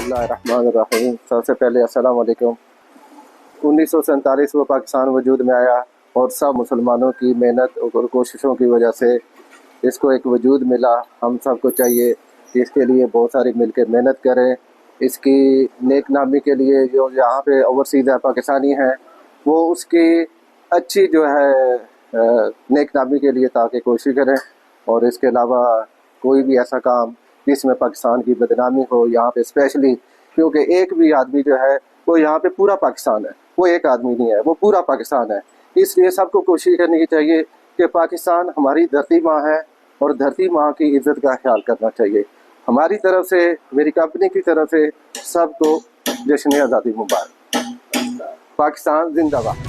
बिस्मिल्लाहिर्रहमानिर्रहीम। सबसे पहले अस्सलाम वालेकुम। 1947 में पाकिस्तान वजूद में आया और सब मुसलमानों की मेहनत और कोशिशों की वजह से इसको एक वजूद मिला। हम सबको चाहिए कि इसके लिए बहुत सारी मिलकर मेहनत करें। इसकी नेक नामी के लिए जो यहाँ पे ओवरसीज़ पाकिस्तानी हैं वो उसकी अच्छी जो है नेक नामी के लिए ताकि कोशिश करें, और इसके अलावा कोई भी ऐसा काम जिसमें पाकिस्तान की बदनामी हो यहाँ पे स्पेशली, क्योंकि एक भी आदमी जो है वो यहाँ पे पूरा पाकिस्तान है, वो एक आदमी नहीं है, वो पूरा पाकिस्तान है। इसलिए सबको कोशिश करनी चाहिए कि पाकिस्तान हमारी धरती माँ है और धरती माँ की इज़्ज़त का ख्याल करना चाहिए। हमारी तरफ से, मेरी कंपनी की तरफ से सबको जश्न आज़ादी मुबारक। पाकिस्तान जिंदाबाद।